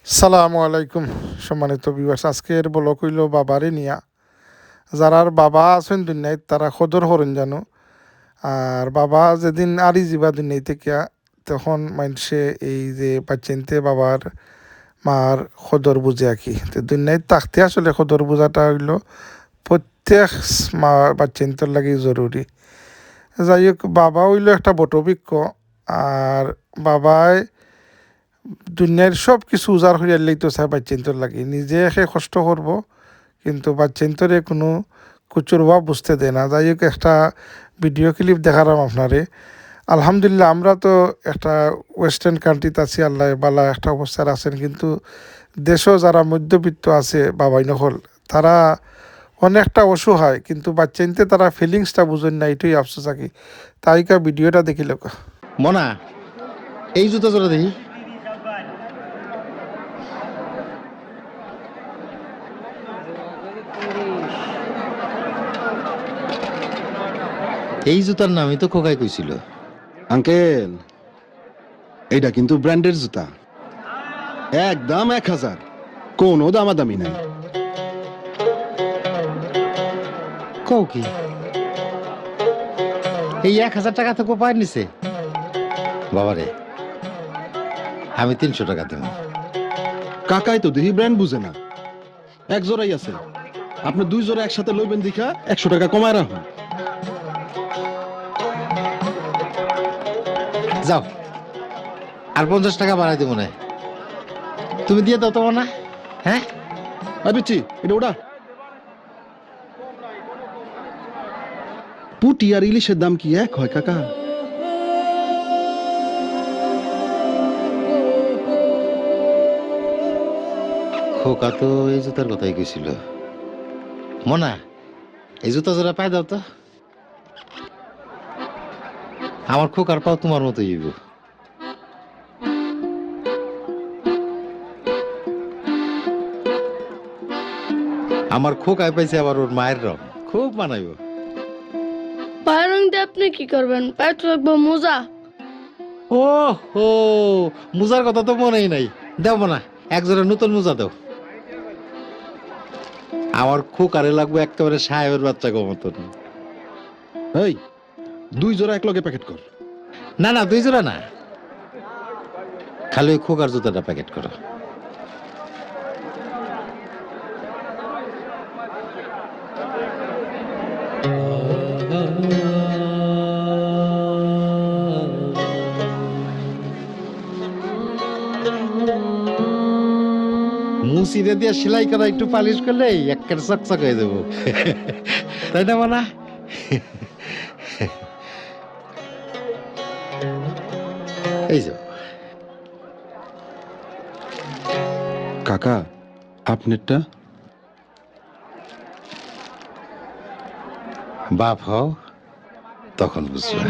সালামু আলাইকুম সম্মানিত ভিউয়ার্স, আজকের ব্লগ হইল বাবারে নিয়া। যারার বাবা আছেন দুনিয়ায় তারা খদর হরেন জানো। আর বাবা যেদিন আরি যাবা দুনিয়ায় থেকে, তখন মানুষে এই যে বাচ্চাইনতে বাবার মার খদর বুঝে আর কি। তো দুনিয়ায় থাকতে আসলে খদর বোঝাটা হইল প্রত্যেক মা বাচ্চাইনতর লাগে জরুরি। যাই হোক, বাবা হইল একটা বটবৃক্ষ। আর বাবায় দুনিয়ার সব কিছু উজাড় হইয়া লইতে চায় বাচ্চাইন্তর লাগে, নিজে একে কষ্ট করব কিন্তু বাচ্চাইন্তরে কোনো কুচুর বা বুঝতে দেয় না। যাই হোক, একটা ভিডিও ক্লিপ দেখালাম আপনারে। আলহামদুলিল্লাহ, আমরা তো একটা ওয়েস্টার্ন কান্ট্রিতে আছি, আল্লাহ বালা একটা অবস্থায় আছেন, কিন্তু দেশও যারা মধ্যবিত্ত আছে বাবাই নকল, তারা অনেকটা অসহায়, কিন্তু বাচ্চাইনতে তারা ফিলিংসটা বুঝেন না, এটাই আফসোস আর কি। তাইকা ভিডিওটা দেখিল। মনা, এই জুতা জোড়া দেখি। এই জুতার নামই তো খোকাই কইছিল। আঙ্কেল, এইটা কিন্তু ব্র্যান্ডের জুতা, একদম 1000, কোনো দামাদামি নাই। কও কি এই 1000 টাকা তো কোপায় নিছে? বাবারে, আমি 300 টাকা দেব। কাকাই তো দেখি ব্র্যান্ড বুঝে না, এক জোড়াই আছে, আপনি 2 জোড়া একসাথে লইবেন দেখা 100 টাকা কমায় রাখুন। যাও, আর 50 টাকা বাড়াই দেবো না। তুমি দিয়ে দাও তোমার না? হ্যাঁ, পিচ্ছি, এটা ওটা। পুটি আর ইলিশের দাম কি এক হয় কাকা? খোকা তো এই জুতার কথাই কইছিল। মনা, এই জুতা জোড়া পাই দাও তো। আমার খোকার পাও তোমার মতো হইব। আমার খোকায় পাইছে আবার ওর মায়ের রং, খুব মানাইব। পায়ের রং দিয়ে আপনি কি করবেন? পায়ে তো রাখবো মোজা। ও হো, মোজার কথা তো মনেই নাই। দেব না, এক জোড়া নতুন মোজা দাও। আমার খোকারে লাগবে একেবারে সাহেবের বাচ্চা গো মতন। এই 2 জোড়া এক লগে প্যাকেট কর। না না, 2 জোড়া না, খালি ওই খোকার জুতাটা প্যাকেট করো। মুসিরে দিয়ে সেলাই করা একটু পালিশ করলে একেবারে চকচক হয়ে যাবো, তাই না মানা? এই যে কাকা, আপনারটা। বাপ হও, তখন বুঝবা।